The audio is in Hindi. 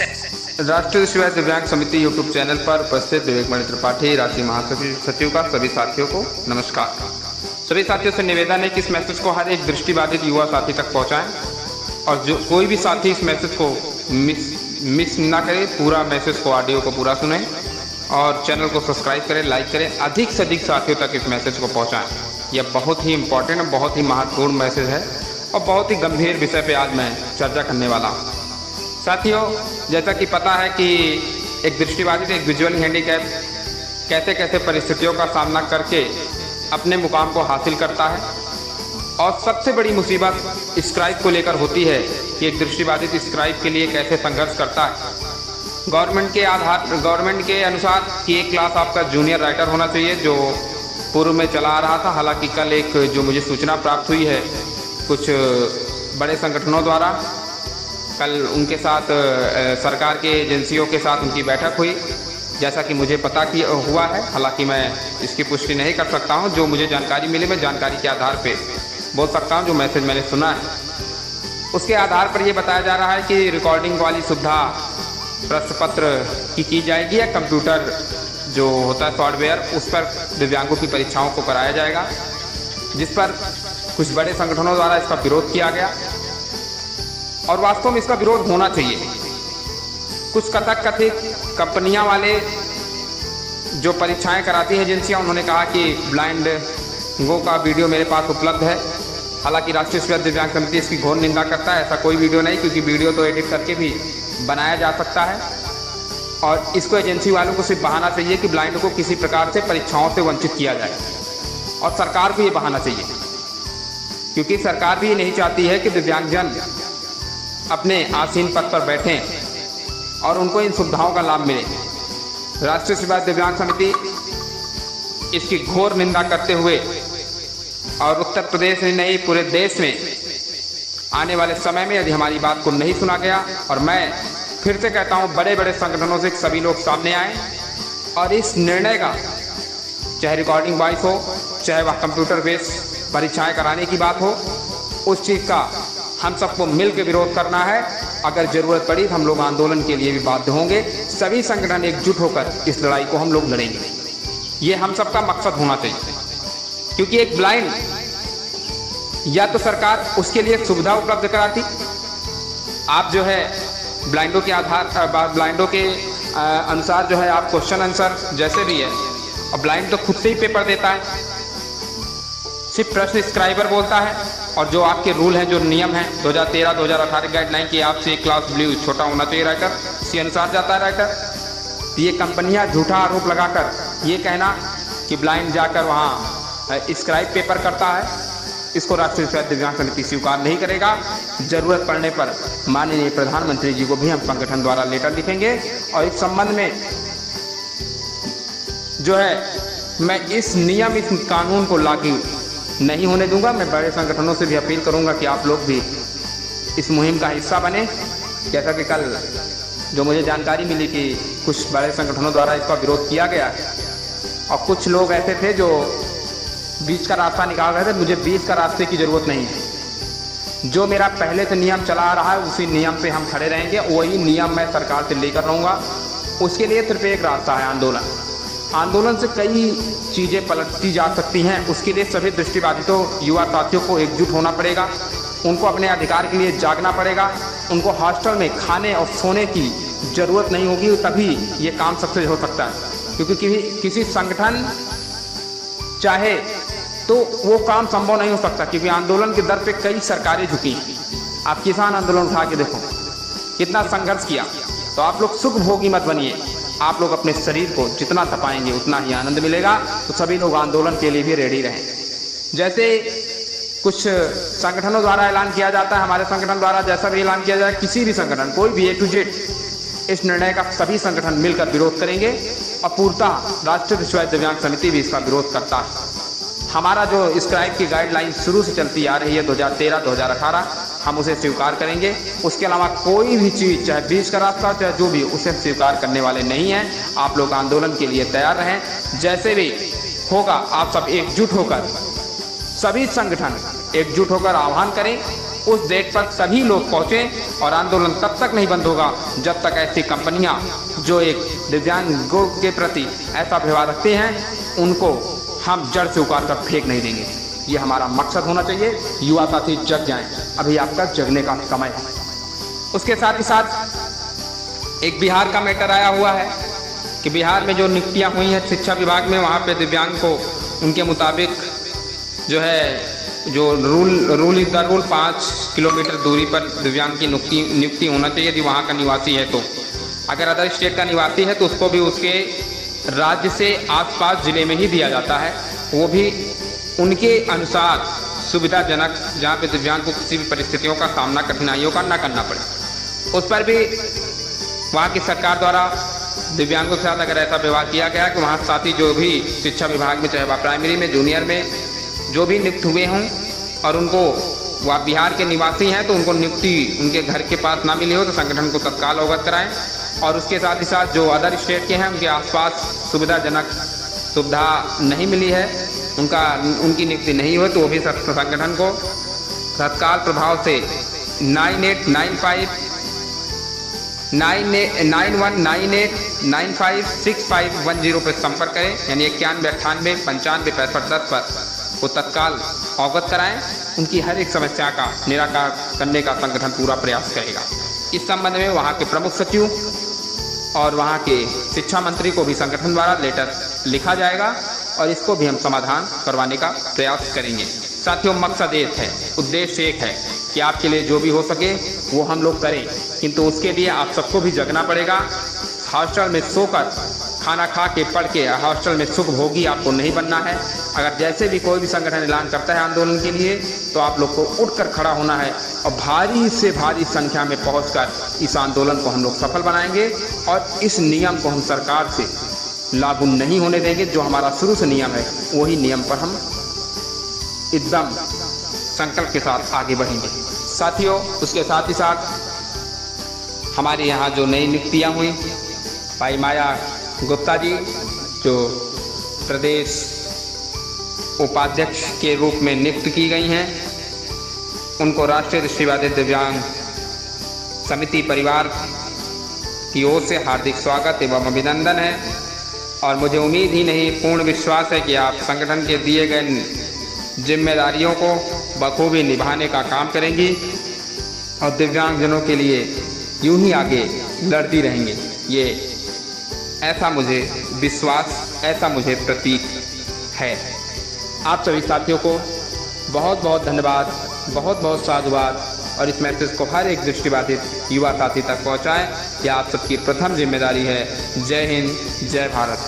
राष्ट्रीय शिवाय दिव्यांग समिति यूट्यूब चैनल पर उपस्थित विवेकमणि त्रिपाठी राष्ट्रीय महासचिव का सभी साथियों को नमस्कार। सभी साथियों से निवेदन है कि इस मैसेज को हर एक दृष्टिबाधित युवा साथी तक पहुंचाएं और जो कोई भी साथी इस मैसेज को मिस ना करे, पूरा मैसेज को, ऑडियो को पूरा सुने और चैनल को सब्सक्राइब करें, लाइक करें, अधिक से अधिक साथियों तक इस मैसेज को पहुँचाएँ। यह बहुत ही इम्पोर्टेंट, बहुत ही महत्वपूर्ण मैसेज है और बहुत ही गंभीर विषय पे आज मैं चर्चा करने वाला हूँ। साथियों, जैसा कि पता है कि एक दृष्टिबाधित, एक विजुअल हैंडीकैप कैसे कैसे परिस्थितियों का सामना करके अपने मुकाम को हासिल करता है और सबसे बड़ी मुसीबत स्क्राइब को लेकर होती है कि एक दृष्टिबाधित स्क्राइब के लिए कैसे संघर्ष करता है। गवर्नमेंट के अनुसार कि एक क्लास आपका जूनियर राइटर होना चाहिए, जो पूर्व में चला आ रहा था। हालांकि कल एक जो मुझे सूचना प्राप्त हुई है कुछ बड़े संगठनों द्वारा, कल उनके साथ सरकार के एजेंसियों के साथ उनकी बैठक हुई, जैसा कि मुझे पता कि हुआ है। हालांकि मैं इसकी पुष्टि नहीं कर सकता हूं। जो मुझे जानकारी मिली, मैं जानकारी के आधार पे बोल सकता हूं। जो मैसेज मैंने सुना है उसके आधार पर यह बताया जा रहा है कि रिकॉर्डिंग वाली सुविधा प्रश्न पत्र की जाएगी या कंप्यूटर जो होता है सॉफ्टवेयर, उस पर दिव्यांगों की परीक्षाओं को कराया जाएगा, जिस पर कुछ बड़े संगठनों द्वारा इसका विरोध किया गया और वास्तव में इसका विरोध होना चाहिए। कुछ कथित कंपनियां वाले जो परीक्षाएं कराती हैं एजेंसियां, उन्होंने कहा कि ब्लाइंडों का वीडियो मेरे पास उपलब्ध है। हालांकि राष्ट्रीय शिवाय दिव्यांग समिति इसकी घोर निंदा करता है। ऐसा कोई वीडियो नहीं, क्योंकि वीडियो तो एडिट करके भी बनाया जा सकता है और इसको एजेंसी वालों को सिर्फ बहाना चाहिए कि ब्लाइंड को किसी प्रकार से परीक्षाओं से वंचित किया जाए। और सरकार को ये बहाना चाहिए, क्योंकि सरकार भी ये नहीं चाहती है कि दिव्यांगजन अपने आसीन पद पर बैठें और उनको इन सुविधाओं का लाभ मिले। राष्ट्रीय शिवाय दिव्यांग समिति इसकी घोर निंदा करते हुए और उत्तर प्रदेश में नहीं, पूरे देश में आने वाले समय में यदि हमारी बात को नहीं सुना गया, और मैं फिर से कहता हूं, बड़े बड़े संगठनों से सभी लोग सामने आए और इस निर्णय का, चाहे रिकॉर्डिंग वॉइस हो, चाहे वह कंप्यूटर बेस्ड परीक्षाएं कराने की बात हो, उस चीज़ का हम सबको मिल के विरोध करना है। अगर जरूरत पड़ी तो हम लोग आंदोलन के लिए भी बाध्य होंगे। सभी संगठन एकजुट होकर इस लड़ाई को हम लोग लड़ेंगे। ये हम सबका मकसद होना चाहिए, क्योंकि एक ब्लाइंड, या तो सरकार उसके लिए सुविधा उपलब्ध कराती। आप जो है ब्लाइंडों के अनुसार जो है आप क्वेश्चन आंसर जैसे भी है, और ब्लाइंड तो खुद से ही पेपर देता है, सिर्फ प्रश्न स्क्राइबर बोलता है। और जो आपके रूल हैं, जो नियम हैं 2013-2018 गाइडलाइन की, आपसे एक क्लास ब्लू छोटा होना चाहिए राइटर, इसी अनुसार जाता है राइटर। ये कंपनियां झूठा आरोप लगाकर ये कहना कि ब्लाइंड जाकर वहाँ स्क्राइब पेपर करता है, इसको राष्ट्रीय शिवाय दिव्यांग समिति स्वीकार नहीं करेगा। जरूरत पड़ने पर माननीय प्रधानमंत्री जी को भी हम संगठन द्वारा लेटर लिखेंगे और इस संबंध में जो है मैं इस कानून को लागू नहीं होने दूंगा। मैं बड़े संगठनों से भी अपील करूंगा कि आप लोग भी इस मुहिम का हिस्सा बने। जैसा कि कल जो मुझे जानकारी मिली कि कुछ बड़े संगठनों द्वारा इसका विरोध किया गया है और कुछ लोग ऐसे थे जो बीच का रास्ता निकाल रहे थे। मुझे बीच का रास्ते की ज़रूरत नहीं है। जो मेरा पहले से नियम चला आ रहा है, उसी नियम पे हम खड़े रहेंगे। वही नियम मैं सरकार से लेकर रहूँगा। उसके लिए सिर्फ एक रास्ता है, आंदोलन। आंदोलन से कई चीज़ें पलटती जा सकती हैं। उसके लिए सभी दृष्टिबाधितों, युवा साथियों को एकजुट होना पड़ेगा। उनको अपने अधिकार के लिए जागना पड़ेगा। उनको हॉस्टल में खाने और सोने की ज़रूरत नहीं होगी, तभी ये काम सक्सेस हो सकता है। क्योंकि किसी संगठन चाहे तो वो काम संभव नहीं हो सकता, क्योंकि आंदोलन के दर पे कई सरकारें झुकी। आप किसान आंदोलन उठा के देखो, कितना संघर्ष किया। तो आप लोग सुख भोगी मत बनिए। आप लोग अपने शरीर को जितना तपाएंगे उतना ही आनंद मिलेगा। तो सभी लोग आंदोलन के लिए भी रेडी रहें। जैसे कुछ संगठनों द्वारा ऐलान किया जाता है, हमारे संगठन द्वारा जैसा भी ऐलान किया जाए, किसी भी संगठन, कोई भी A to Z, इस निर्णय का सभी संगठन मिलकर विरोध करेंगे और पूर्णतः राष्ट्रीय शिवाय दिव्यांग समिति भी इसका विरोध करता है। हमारा जो स्क्राइब की गाइडलाइन शुरू से चलती आ रही है 2013-2018, हम उसे स्वीकार करेंगे। उसके अलावा कोई भी चीज़, चाहे बीच का रास्ता, चाहे जो भी, उसे स्वीकार करने वाले नहीं हैं। आप लोग आंदोलन के लिए तैयार रहें। जैसे भी होगा आप सब एकजुट होकर, सभी संगठन एकजुट होकर आह्वान करें उस डेट पर सभी लोग पहुँचें और आंदोलन तब तक नहीं बंद होगा जब तक ऐसी कंपनियां जो एक दिव्यांगों के प्रति ऐसा व्यवहार रखते हैं उनको हम जड़ से उखाड़ कर फेंक नहीं देंगे। ये हमारा मकसद होना चाहिए। युवा साथी जग जाएं, अभी आपका जगने का समय है। उसके साथ ही साथ एक बिहार का मैटर आया हुआ है कि बिहार में जो नियुक्तियाँ हुई हैं शिक्षा विभाग में, वहाँ पे दिव्यांग को उनके मुताबिक जो है जो rule is the rule 5 kilometre दूरी पर दिव्यांग की नियुक्ति होना चाहिए यदि वहाँ का निवासी है। तो अगर अदर स्टेट का निवासी है तो उसको भी उसके राज्य से आसपास ज़िले में ही दिया जाता है, वो भी उनके अनुसार सुविधाजनक, जहाँ पे दिव्यांग को किसी भी परिस्थितियों का सामना, कठिनाइयों का न करना पड़े। उस पर भी वहाँ की सरकार द्वारा दिव्यांगों के साथ अगर ऐसा व्यवहार किया गया कि वहाँ साथी जो भी शिक्षा विभाग में, चाहे वह प्राइमरी में, जूनियर में जो भी नियुक्त हुए हों और उनको वह बिहार के निवासी हैं तो उनको नियुक्ति उनके घर के पास ना मिली हो तो संगठन को तत्काल अवगत कराएं। और उसके साथ ही साथ जो अदर स्टेट के हैं उनके आसपास सुविधाजनक सुविधा नहीं मिली है, उनकी नियुक्ति नहीं हुई तो वो भी संगठन को तत्काल प्रभाव से 9198956510 पर संपर्क करें, यानी 9198955510 पर वो तत्काल अवगत कराएं। उनकी हर एक समस्या का निराकरण करने का संगठन पूरा प्रयास करेगा। इस संबंध में वहाँ के प्रमुख सचिव और वहाँ के शिक्षा मंत्री को भी संगठन द्वारा लेटर लिखा जाएगा और इसको भी हम समाधान करवाने का प्रयास करेंगे। साथियों, मकसद एक है, उद्देश्य एक है कि आपके लिए जो भी हो सके वो हम लोग करें, किंतु उसके लिए आप सबको भी जगना पड़ेगा। हॉस्टल में सोकर, खाना खा के, पढ़ के हॉस्टल में सुख भोगी आपको नहीं बनना है। अगर जैसे भी कोई भी संगठन ऐलान करता है आंदोलन के लिए तो आप लोग को उठकर खड़ा होना है और भारी से भारी संख्या में पहुंचकर इस आंदोलन को हम लोग सफल बनाएंगे और इस नियम को हम सरकार से लागू नहीं होने देंगे। जो हमारा शुरू से नियम है वही नियम पर हम एकदम संकल्प के साथ आगे बढ़ेंगे। साथियों, उसके साथ ही साथ हमारे यहाँ जो नई नियुक्तियाँ हुई, भाई माया गुप्ता जी जो प्रदेश उपाध्यक्ष के रूप में नियुक्त की गई हैं, उनको राष्ट्रीय दृष्टिबाधित दिव्यांग समिति परिवार की ओर से हार्दिक स्वागत एवं अभिनंदन है। और मुझे उम्मीद ही नहीं, पूर्ण विश्वास है कि आप संगठन के दिए गए जिम्मेदारियों को बखूबी निभाने का काम करेंगी और दिव्यांगजनों के लिए यूं ही आगे लड़ती रहेंगी। ये ऐसा मुझे विश्वास, ऐसा मुझे प्रतीत है। आप सभी साथियों को बहुत बहुत धन्यवाद, बहुत बहुत साधुवाद और इस मैसेज को हर एक दृष्टिबाधित युवा साथी तक पहुंचाएं। यह आप सबकी प्रथम जिम्मेदारी है। जय हिंद, जय भारत।